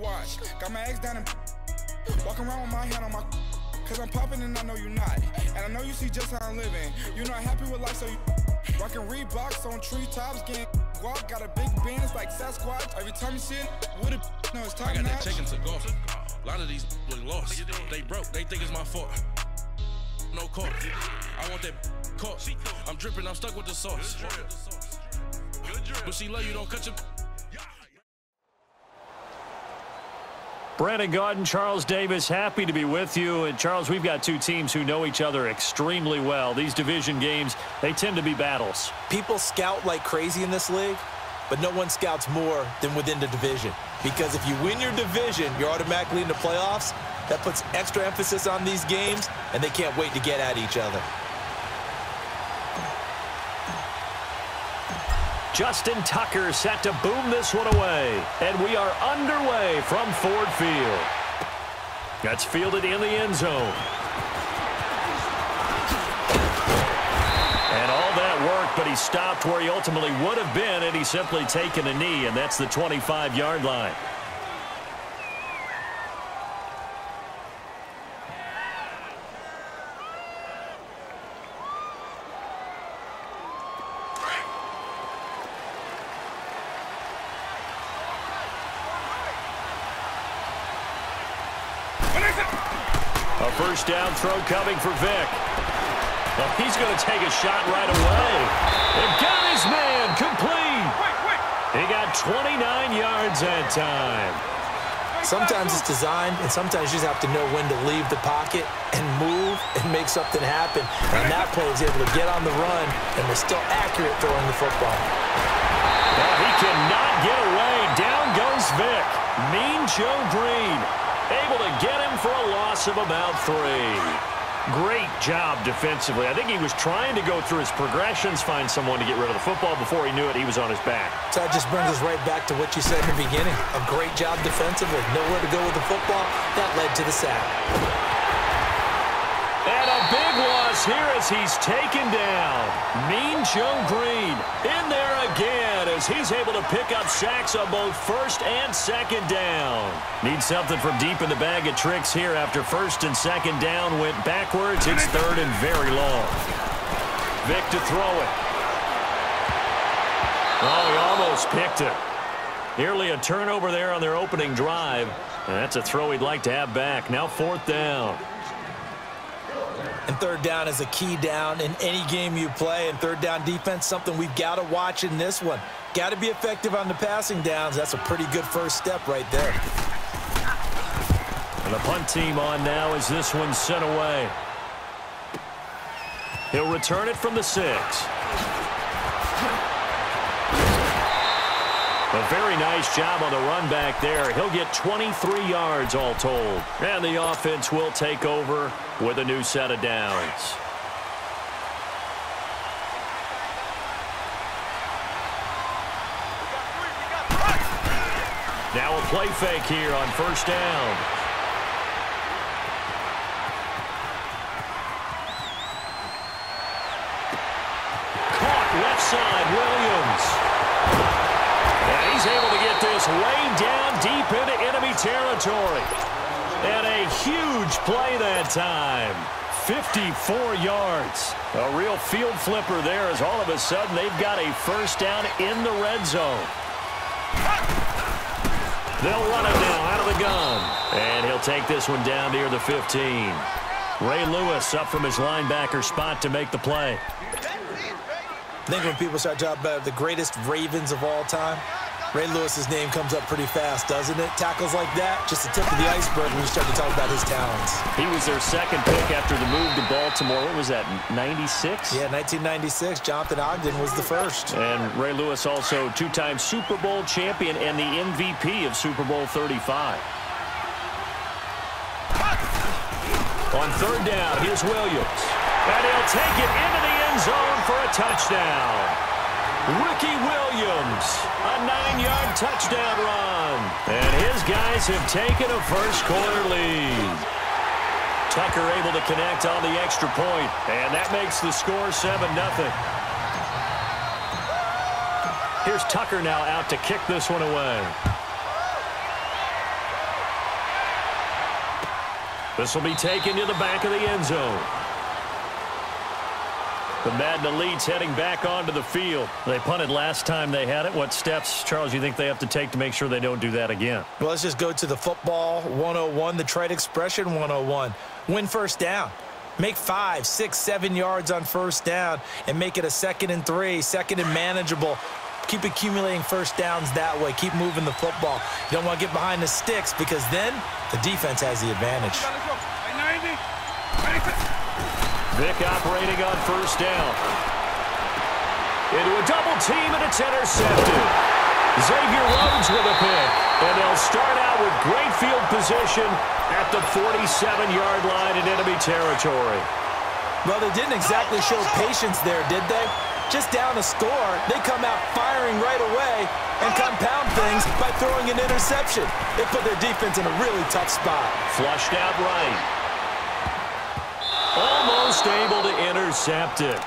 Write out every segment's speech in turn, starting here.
watch. Got my ex down and walking around with my hand on my, cause I'm popping and I know you not. And I know you see just how I'm living. You're not happy with life, so you rockin' Reeboks on treetops, getting guap. Got a big band, it's like Sasquatch. Every time you see it, with it, no, it's top I got notch. that chicken to go. A lot of these look lost. They broke, they think it's my fault. No caught. I want that caught. I'm dripping, I'm stuck with the sauce. But she love you, don't cut your... Brandon Gaudin, Charles Davis, happy to be with you. And Charles, we've got two teams who know each other extremely well. These division games, they tend to be battles. People scout like crazy in this league, but no one scouts more than within the division. Because if you win your division, you're automatically in the playoffs. That puts extra emphasis on these games, and they can't wait to get at each other. Justin Tucker set to boom this one away. And we are underway from Ford Field. That's fielded in the end zone. And all that work, but he stopped where he ultimately would have been had he simply taken a knee, and that's the 25-yard line. A first down throw coming for Vic. Well, he's going to take a shot right away. They've got his man complete. He got 29 yards that time. Sometimes it's designed, and sometimes you just have to know when to leave the pocket and move and make something happen. And that play is able to get on the run, and they're still accurate throwing the football. Well, he cannot get away. Down goes Vic. Mean Joe Green able to get him for a loss of about 3. Great job defensively. I think he was trying to go through his progressions, find someone to get rid of the football. Before he knew it, he was on his back. So that just brings us right back to what you said in the beginning. A great job defensively. Nowhere to go with the football. That led to the sack. And a big loss here as he's taken down. Mean Joe Green in there again as he's able to pick up sacks on both first and second down. Need something from deep in the bag of tricks here after first and second down went backwards. It's third and very long. Vic to throw it. Oh, he almost picked it. Nearly a turnover there on their opening drive. And that's a throw he'd like to have back. Now fourth down. And third down is a key down in any game you play. And third down defense, something we've got to watch in this one. Got to be effective on the passing downs. That's a pretty good first step right there. And the punt team on now as this one's sent away. He'll return it from the 6. A very nice job on the run back there. He'll get 23 yards all told. And the offense will take over with a new set of downs. Now a play fake here on first down. Caught left side, Williams. And he's able to get this way down deep into enemy territory. And a huge play that time. 54 yards. A real field flipper there as all of a sudden they've got a first down in the red zone. They'll run it now out of the gun. And he'll take this one down near the 15. Ray Lewis up from his linebacker spot to make the play. I think when people start talking about the greatest Ravens of all time, Ray Lewis's name comes up pretty fast, doesn't it? Tackles like that, just the tip of the iceberg when you start to talk about his talents. He was their second pick after the move to Baltimore. What was that, 96? Yeah, 1996. Jonathan Ogden was the first. And Ray Lewis also two-time Super Bowl champion and the MVP of Super Bowl 35. On third down, here's Williams. And he'll take it into the end zone for a touchdown. Ricky Williams, a 9-yard touchdown run. And his guys have taken a first-quarter lead. Tucker able to connect on the extra point, and that makes the score 7-0. Here's Tucker now out to kick this one away. This will be taken to the back of the end zone. The Madden Elites heading back onto the field. They punted last time they had it. What steps, Charles, you think they have to take to make sure they don't do that again? Well, let's just go to the football 101, the trade expression 101. Win first down. Make 5, 6, 7 yards on first down and make it a 2nd and 3, 2nd and manageable. Keep accumulating first downs that way. Keep moving the football. You don't want to get behind the sticks because then the defense has the advantage. Vic operating on first down. Into a double team, and it's intercepted. Xavier Rhodes with a pick. And they'll start out with great field position at the 47-yard line in enemy territory. Well, they didn't exactly show patience there, did they? Just down a score, they come out firing right away and compound things by throwing an interception. They put their defense in a really tough spot. Flushed out right. Almost able to intercept it.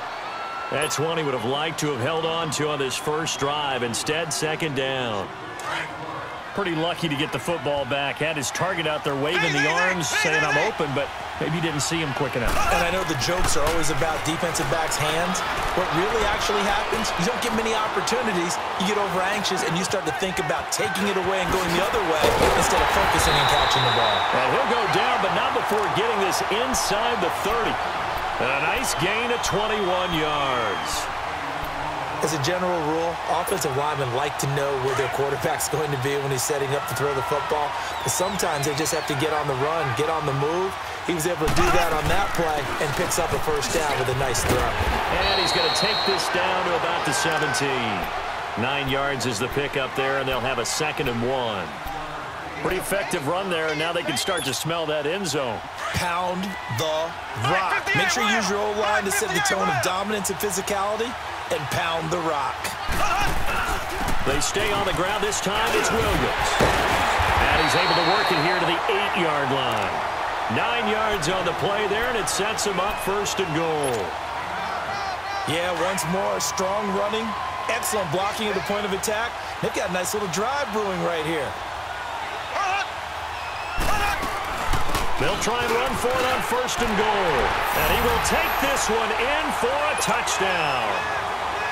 That's one he would have liked to have held on to on this first drive. Instead, 2nd down. Pretty lucky to get the football back. Had his target out there waving the arms, saying I'm open, but maybe didn't see him quick enough. And I know the jokes are always about defensive backs' hands. What really actually happens, you don't get many opportunities. You get over anxious, and you start to think about taking it away and going the other way instead of focusing and catching the ball. And he'll go down, but not before getting this inside the 30. And a nice gain of 21 yards. As a general rule, offensive linemen like to know where their quarterback's going to be when he's setting up to throw the football. But sometimes they just have to get on the run, get on the move. He was able to do that on that play and picks up a first down with a nice throw. And he's going to take this down to about the 17. 9 yards is the pickup there, and they'll have a 2nd and 1. Pretty effective run there, and now they can start to smell that end zone. Pound the rock. Make sure you use your O-line to set the tone of dominance and physicality, and pound the rock. They stay on the ground this time. It's Williams. And he's able to work it here to the 8-yard line. 9 yards on the play there, and it sets him up 1st and goal. Yeah, once more, strong running, excellent blocking at the point of attack. They've got a nice little drive brewing right here. They'll try and run for it on 1st and goal. And he will take this one in for a touchdown.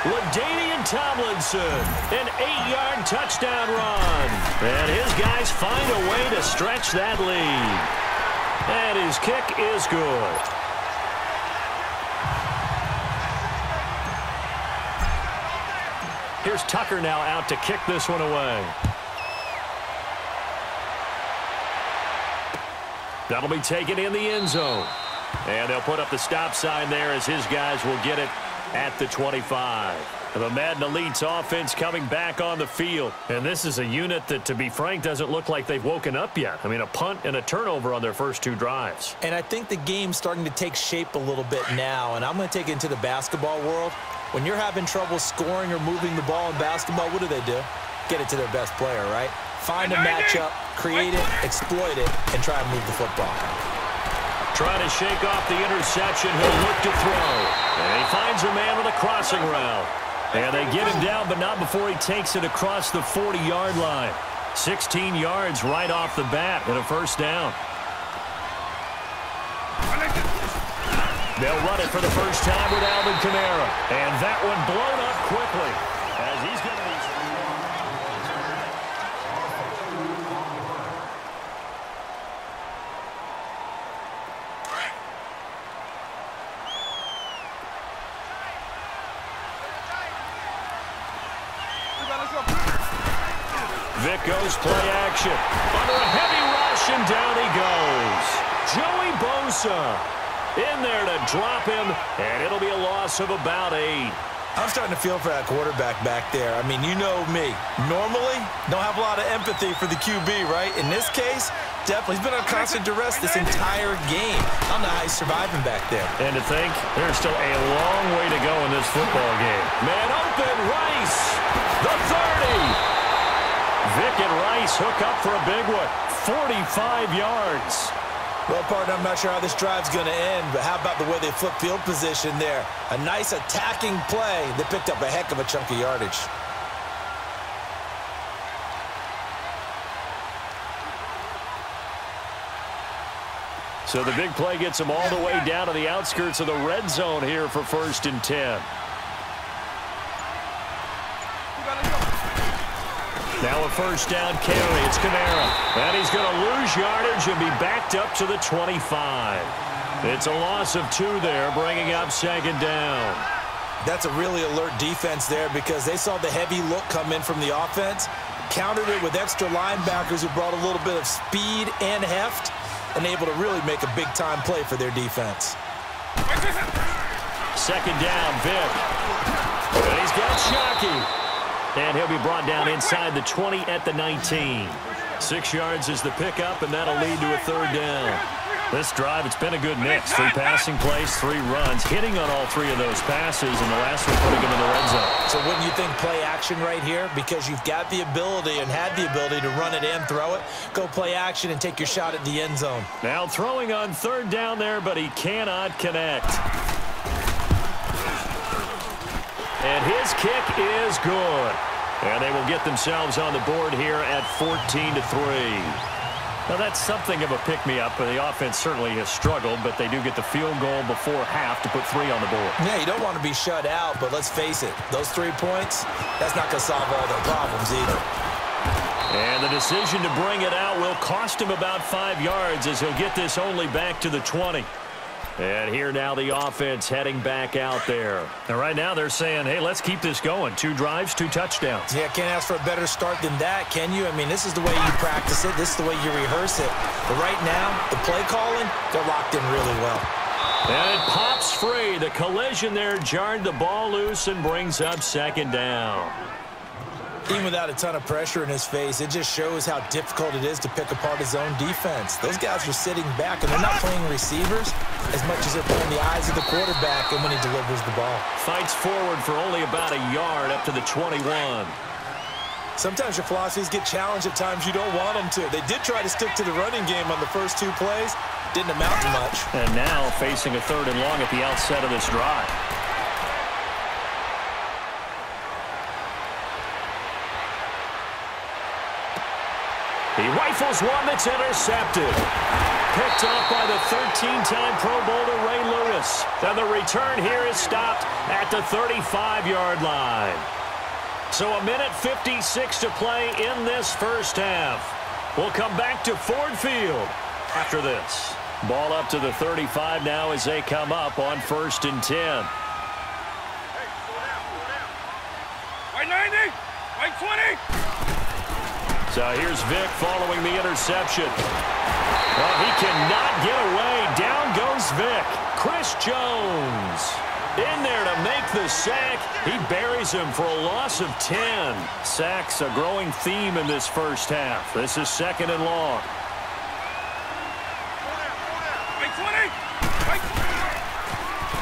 LaDainian Tomlinson, an 8-yard touchdown run. And his guys find a way to stretch that lead. And his kick is good. Here's Tucker now out to kick this one away. That'll be taken in the end zone. And they'll put up the stop sign there as his guys will get it at the 25. The Madden Elites offense coming back on the field. And this is a unit that, to be frank, doesn't look like they've woken up yet. I mean, a punt and a turnover on their first 2 drives. And I think the game's starting to take shape a little bit now. And I'm going to take it into the basketball world. When you're having trouble scoring or moving the ball in basketball, what do? Get it to their best player, right? Find a matchup, create it, exploit it, and try and move the football. Trying to shake off the interception. He'll look to throw. And he finds a man with a crossing route. And they get him down, but not before he takes it across the 40-yard line. 16 yards right off the bat and a first down. They'll run it for the first time with Alvin Kamara. And that one blown up quickly as he's going to be... Vic goes play action. Under a heavy rush, and down he goes. Joey Bosa in there to drop him, and it'll be a loss of about 8. I'm starting to feel for that quarterback back there. I mean, you know me. Normally, don't have a lot of empathy for the QB, right? In this case, definitely. He's been on constant duress this entire game. I don't know how he's surviving back there. And to think, there's still a long way to go in this football game. Man open, Rice, the 30. Vic and Rice hook up for a big one. 45 yards. Well, partner, I'm not sure how this drive's going to end, but how about the way they flip field position there? A nice attacking play that picked up a heck of a chunk of yardage. So the big play gets them all the way down to the outskirts of the red zone here for 1st and 10. Now a 1st down carry. It's Kamara. And he's going to lose yardage and be backed up to the 25. It's a loss of 2 there, bringing up 2nd down. That's a really alert defense there because they saw the heavy look come in from the offense, countered it with extra linebackers who brought a little bit of speed and heft, and able to really make a big-time play for their defense. 2nd down, Vic. And he's got Shockey. And he'll be brought down inside the 20 at the 19. 6 yards is the pickup, and that'll lead to a 3rd down. This drive, it's been a good mix. 3 passing plays, 3 runs, hitting on all 3 of those passes, and the last one putting them in the red zone. So wouldn't you think play action right here? Because you've got the ability and had the ability to run it and throw it. Go play action and take your shot at the end zone. Now throwing on 3rd down there, but he cannot connect. And his kick is good. And they will get themselves on the board here at 14-3. Now, that's something of a pick-me-up. The offense certainly has struggled, but they do get the field goal before half to put 3 on the board. Yeah, you don't want to be shut out, but let's face it, those 3 points, that's not going to solve all their problems either. And the decision to bring it out will cost him about 5 yards as he'll get this only back to the 20. And here now the offense heading back out there. And right now they're saying, hey, let's keep this going. 2 drives, 2 touchdowns. Yeah, can't ask for a better start than that, can you? I mean, this is the way you practice it. This is the way you rehearse it. But right now, the play calling, they're locked in really well. And it pops free. The collision there jarred the ball loose and brings up 2nd down. Even without a ton of pressure in his face, it just shows how difficult it is to pick apart his own defense. Those guys are sitting back, and they're not playing receivers as much as they're playing the eyes of the quarterback and when he delivers the ball. Fights forward for only about a yard up to the 21. Sometimes your philosophies get challenged at times you don't want them to. They did try to stick to the running game on the first 2 plays. Didn't amount to much. And now facing a 3rd and long at the outset of this drive. He rifles one that's intercepted. Picked off by the 13-time Pro Bowler Ray Lewis. And the return here is stopped at the 35-yard line. So 1:56 to play in this first half. We'll come back to Ford Field after this. Ball up to the 35 now as they come up on 1st and 10. White 90, white 20. So here's Vic following the interception. Well, he cannot get away. Down goes Vic. Chris Jones in there to make the sack. He buries him for a loss of 10. Sacks a growing theme in this first half. This is 2nd and long.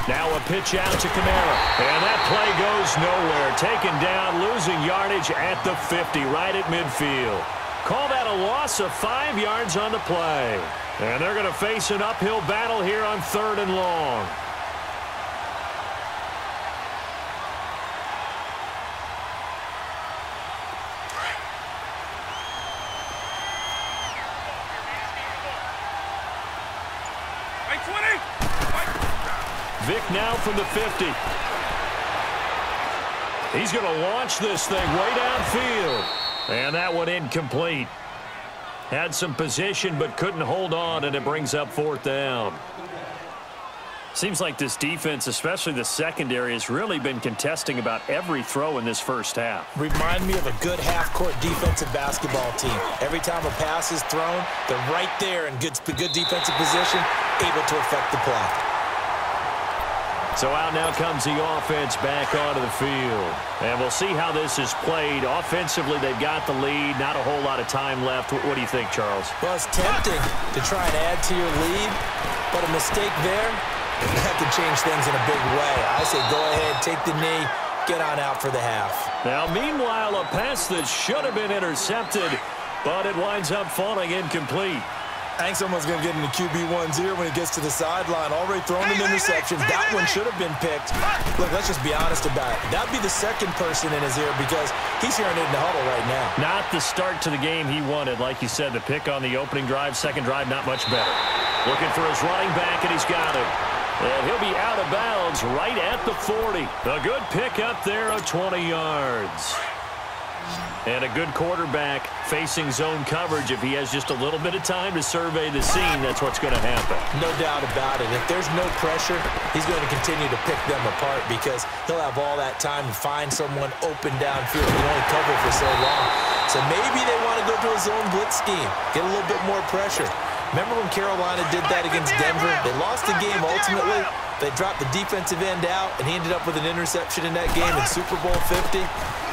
Now a pitch out to Kamara. And that play goes nowhere. Taken down, losing yardage at the 50, right at midfield. Call that a loss of 5 yards on the play. And they're going to face an uphill battle here on 3rd and long. Vic now from the 50. He's going to launch this thing way downfield. And that one incomplete. Had some position but couldn't hold on, and it brings up 4th down. Seems like this defense, especially the secondary, has really been contesting about every throw in this first half. Remind me of a good half-court defensive basketball team. Every time a pass is thrown, they're right there in good defensive position, able to affect the play. So out now comes the offense back onto the field. And we'll see how this is played. Offensively, they've got the lead. Not a whole lot of time left. What do you think, Charles? Well, it's tempting to try and add to your lead, but a mistake there, that can change things in a big way. I say go ahead, take the knee, get on out for the half. Now, meanwhile, a pass that should have been intercepted, but it winds up falling incomplete. I think someone's going to get into QB1's ear when he gets to the sideline. Already thrown an interception. That one should have been picked. Look, let's just be honest about it. That'd be the second person in his ear because he's hearing it in the huddle right now. Not the start to the game he wanted. Like you said, the pick on the opening drive, second drive, not much better. Looking for his running back, and he's got him. And he'll be out of bounds right at the 40. A good pick up there of 20 yards. And a good quarterback facing zone coverage. If he has just a little bit of time to survey the scene, that's what's going to happen. No doubt about it. If there's no pressure, he's going to continue to pick them apart because he'll have all that time to find someone open downfield. He can only cover for so long. So maybe they want to go to a zone blitz scheme, get a little bit more pressure. Remember when Carolina did that against Denver? They lost the game ultimately. They dropped the defensive end out, and he ended up with an interception in that game in Super Bowl 50.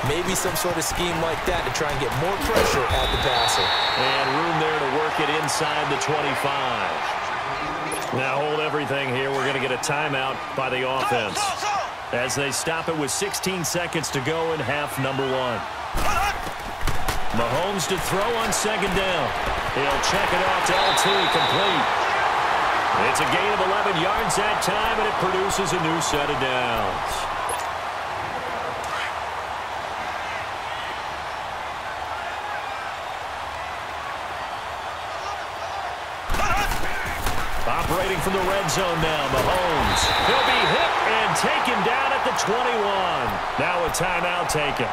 Maybe some sort of scheme like that to try and get more pressure at the passer. And room there to work it inside the 25. Now hold everything here. We're going to get a timeout by the offense as they stop it with 16 seconds to go in half number 1. Mahomes to throw on second down. He'll check it off to LT, complete. It's a gain of 11 yards that time, and it produces a new set of downs. Operating from the red zone now, Mahomes. He'll be hit and taken down at the 21. Now a timeout taken.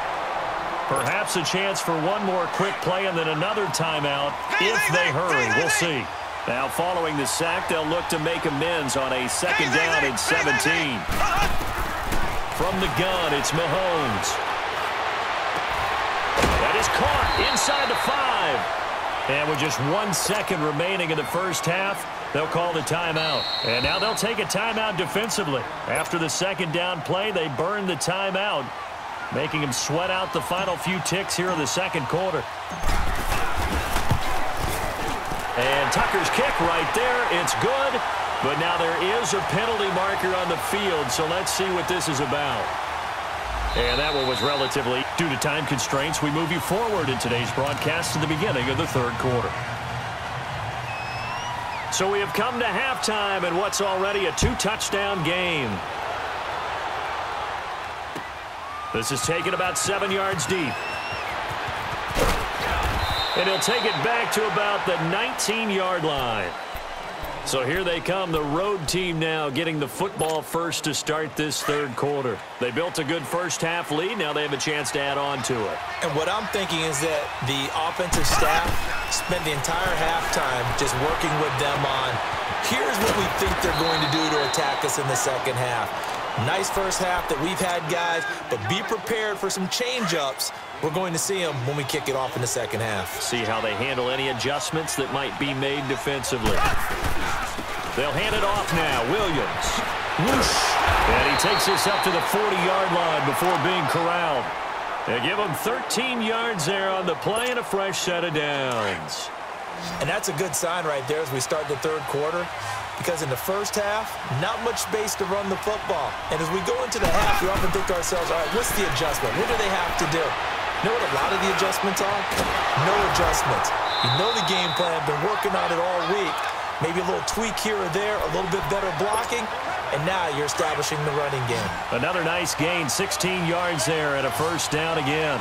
Perhaps a chance for one more quick play and then another timeout if they hurry. We'll see. Now following the sack, they'll look to make amends on a second down and 17. From the gun, it's Mahomes. That is caught inside the 5. And with just 1 second remaining in the first half, they'll call the timeout. And now they'll take a timeout defensively. After the second down play, they burn the timeout, making him sweat out the final few ticks here in the second quarter. And Tucker's kick right there. It's good, but now there is a penalty marker on the field, so let's see what this is about. And that one was relatively due to time constraints. We move you forward in today's broadcast to the beginning of the third quarter. So we have come to halftime in what's already a 2-touchdown game. This is taken about 7 yards deep. And he'll take it back to about the 19-yard line. So here they come, the road team now getting the football first to start this third quarter. They built a good first half lead. Now they have a chance to add on to it. And what I'm thinking is that the offensive staff spent the entire halftime just working with them on, here's what we think they're going to do to attack us in the second half. Nice first half that we've had, guys, but be prepared for some change-ups. We're going to see them when we kick it off in the second half. See how they handle any adjustments that might be made defensively. They'll hand it off now. Williams. Whoosh. And he takes this up to the 40-yard line before being corralled. They give him 13 yards there on the play and a fresh set of downs. And that's a good sign right there as we start the third quarter, because in the first half, not much space to run the football. And as we go into the half, we often think to ourselves, all right, what's the adjustment? What do they have to do? You know what a lot of the adjustments are? No adjustments. You know the game plan, been working on it all week. Maybe a little tweak here or there, a little bit better blocking, and now you're establishing the running game. Another nice gain, 16 yards there, and a first down again.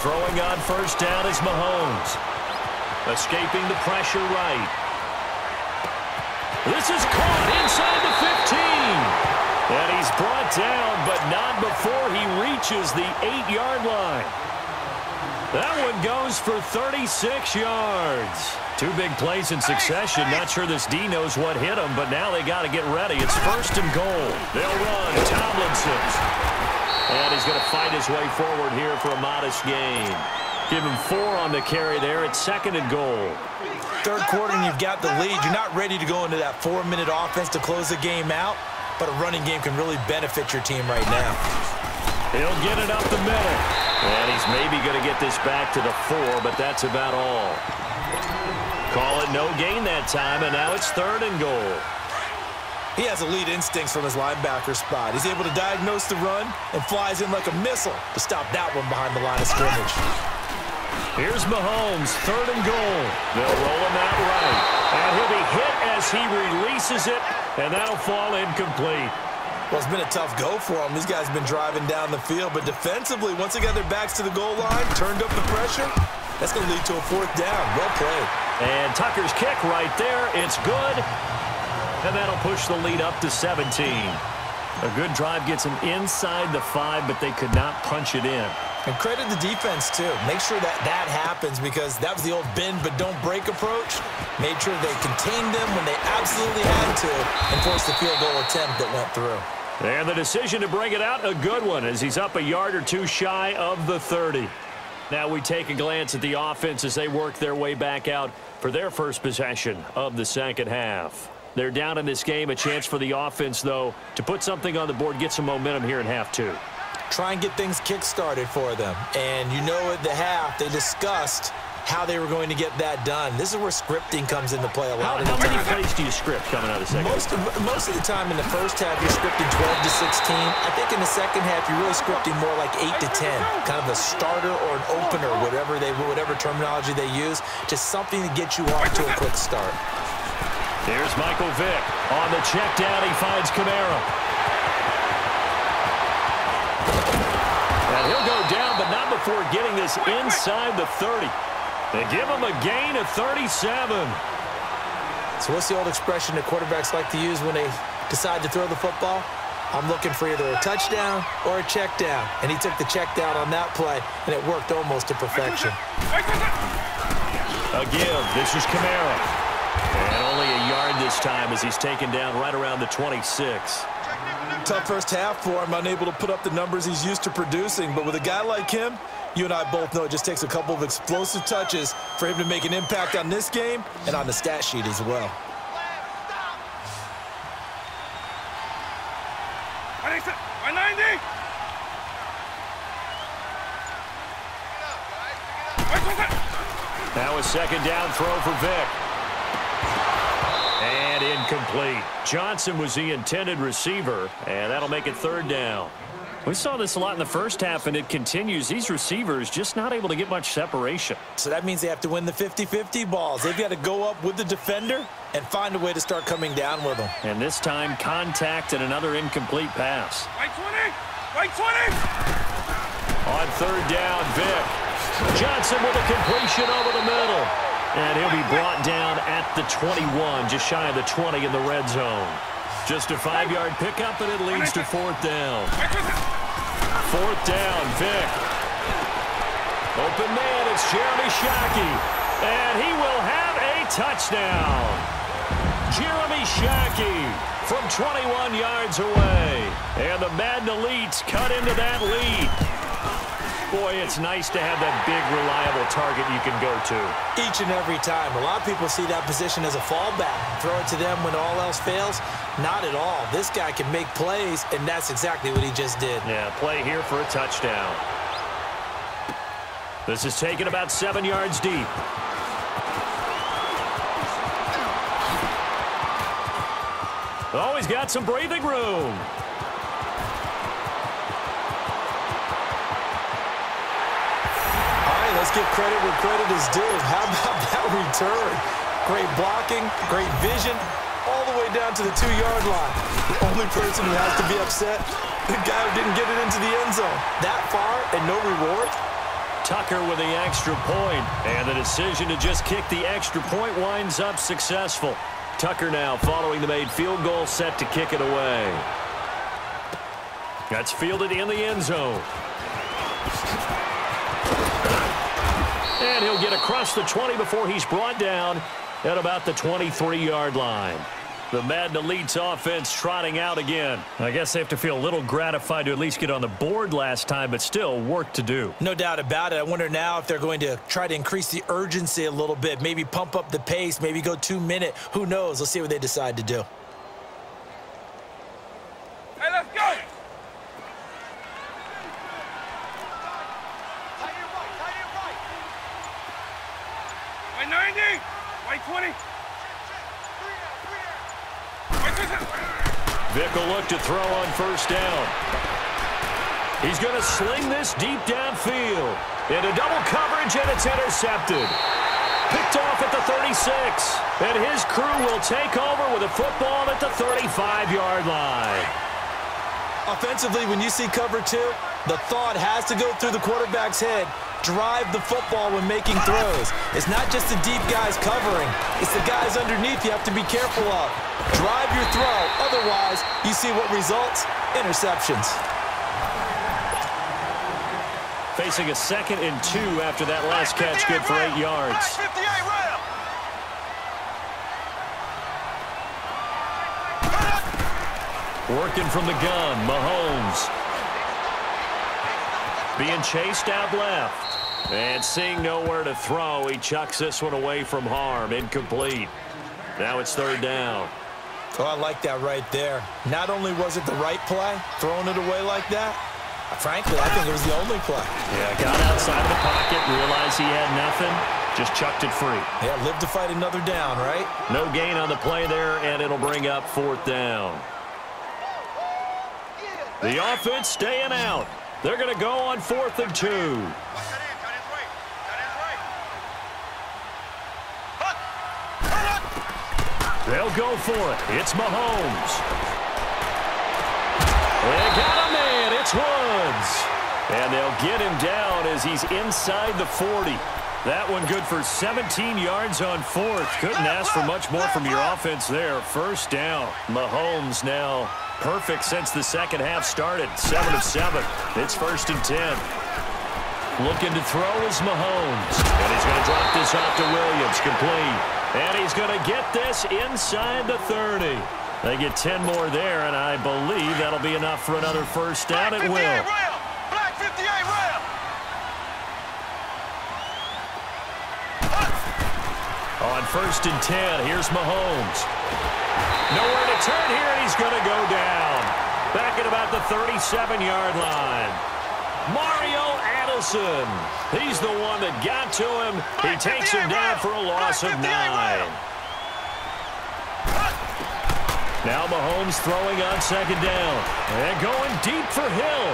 Throwing on first down is Mahomes. Escaping the pressure right. This is caught inside the 15. And he's brought down, but not before he reaches the 8-yard line. That one goes for 36 yards. Two big plays in succession. Not sure this D knows what hit him, but now they got to get ready. It's first and goal. They'll run. Tomlinson. And he's going to fight his way forward here for a modest gain. Give him 4 on the carry there. It's second and goal. Third quarter and you've got the lead. You're not ready to go into that 4-minute offense to close the game out, but a running game can really benefit your team right now. He'll get it up the middle. And he's maybe going to get this back to the 4, but that's about all. Call it no gain that time, and now it's third and goal. He has elite instincts from his linebacker spot. He's able to diagnose the run and flies in like a missile to stop that one behind the line of scrimmage. Here's Mahomes, 3rd and goal. They'll roll him out right. And he'll be hit as he releases it, and that'll fall incomplete. Well, it's been a tough go for them. These guys have been driving down the field, but defensively, once they got their backs to the goal line, turned up the pressure, that's going to lead to a 4th down. Well played. And Tucker's kick right there. It's good. And that'll push the lead up to 17. A good drive gets them inside the 5, but they could not punch it in. And credit the defense, too. Make sure that that happens because that was the old bend but don't break approach. Made sure they contained them when they absolutely had to and forced the field goal attempt that went through. And the decision to bring it out, a good one, as he's up a yard or two shy of the 30. Now we take a glance at the offense as they work their way back out for their first possession of the second half. They're down in this game. A chance for the offense, though, to put something on the board, get some momentum here in half 2. Try and get things kick-started for them. And you know at the half, they discussed how they were going to get that done. This is where scripting comes into play a lot of the time. How many plays do you script coming out of the second half? Most of the time in the first half, you're scripting 12 to 16. I think in the second half, you're really scripting more like 8 to 10. Kind of a starter or an opener, whatever terminology they use. Just something to get you off to a quick start. Here's Michael Vick. On the check down, he finds Kamara. And he'll go down, but not before getting this inside the 30. They give him a gain of 37. So what's the old expression that quarterbacks like to use when they decide to throw the football? I'm looking for either a touchdown or a check down. And he took the check down on that play, and it worked almost to perfection. Again, this is Kamara. And only a yard this time as he's taken down right around the 26. Tough first half for him, unable to put up the numbers he's used to producing. But with a guy like him, you and I both know it just takes a couple of explosive touches for him to make an impact on this game and on the stat sheet as well. Now a second down throw for Vick. And incomplete. Johnson was the intended receiver, and that'll make it 3rd down. We saw this a lot in the first half, and it continues. These receivers just not able to get much separation. So that means they have to win the 50-50 balls. They've got to go up with the defender and find a way to start coming down with them. And this time, contact and another incomplete pass. Right 20! Right 20! On 3rd down, Vick. Johnson with a completion over the middle. And he'll be brought down at the 21, just shy of the 20 in the red zone. Just a 5-yard pickup, and it leads to 4th down. 4th down, Vick. Open man, it's Jeremy Shockey. And he will have a touchdown. Jeremy Shockey from 21 yards away. And the Madden Elites cut into that lead. Boy, it's nice to have that big, reliable target you can go to. Each and every time. A lot of people see that position as a fallback. Throw it to them when all else fails. Not at all. This guy can make plays, and that's exactly what he just did. Yeah, play here for a touchdown. This is taken about 7 yards deep. Oh, he's got some breathing room. Let's give credit where credit is due. How about that return? Great blocking, great vision, all the way down to the 2-yard line. The only person who has to be upset, the guy who didn't get it into the end zone. That far and no reward? Tucker with the extra point, and the decision to just kick the extra point winds up successful. Tucker now following the made field goal, set to kick it away. That's fielded in the end zone. And he'll get across the 20 before he's brought down at about the 23-yard line. The Madden Elites offense trotting out again. I guess they have to feel a little gratified to at least get on the board last time, but still work to do. No doubt about it. I wonder now if they're going to try to increase the urgency a little bit, maybe pump up the pace, maybe go 2-minute. Who knows? Let's see what they decide to do. Hey, let's go! Right 90! Right 20! Vick will look to throw on 1st down. He's going to sling this deep downfield. Into double coverage, and it's intercepted. Picked off at the 36. And his crew will take over with a football at the 35-yard line. Offensively, when you see cover 2, the thought has to go through the quarterback's head. Drive the football when making throws. It's not just the deep guys covering. It's the guys underneath you have to be careful of. Drive your throw. Otherwise, you see what results? Interceptions. Facing a 2nd and 2 after that last catch, good for 8 yards. Working from the gun, Mahomes. Being chased out left. And seeing nowhere to throw, he chucks this one away from harm. Incomplete. Now it's 3rd down. Oh, I like that right there. Not only was it the right play, throwing it away like that, frankly, I think it was the only play. Yeah, got outside of the pocket, realized he had nothing, just chucked it free. Yeah, live to fight another down, right? No gain on the play there, and it'll bring up 4th down. The offense staying out. They're going to go on 4th and 2. They'll go for it. It's Mahomes. They got a man. It's Woods. And they'll get him down as he's inside the 40. That one good for 17 yards on 4th. Couldn't ask for much more from your offense there. 1st down. Mahomes now perfect since the second half started. 7 of 7. It's 1st and 10. Looking to throw is Mahomes. And he's going to drop this off to Williams. Complete. And he's going to get this inside the 30. They get 10 more there, and I believe that'll be enough for another 1st down. It will. Black 58 rail. On 1st and 10, here's Mahomes. Nowhere to turn here, and he's going to go down. Back at about the 37-yard line. Mario Addison. He's the one that got to him. He takes him down for a loss of 9. Now Mahomes throwing on 2nd down. And going deep for Hill.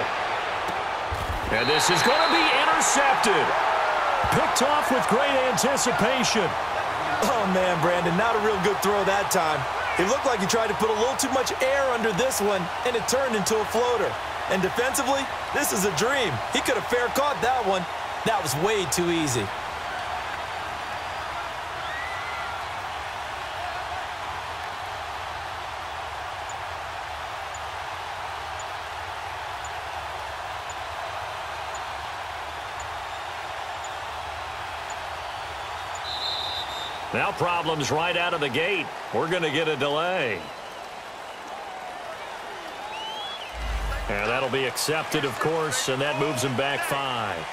And this is going to be intercepted. Picked off with great anticipation. Oh, man, Brandon, not a real good throw that time. It looked like he tried to put a little too much air under this one, and it turned into a floater. And defensively, this is a dream. He could have fair caught that one. That was way too easy. Now problems right out of the gate. We're going to get a delay. And that'll be accepted, of course, and that moves him back 5.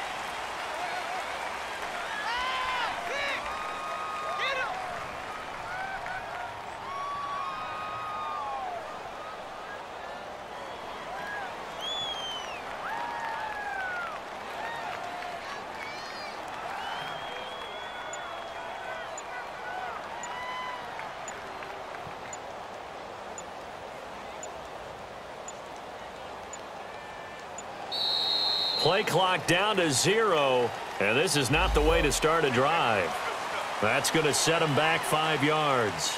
Play clock down to 0, and this is not the way to start a drive. That's going to set him back 5 yards.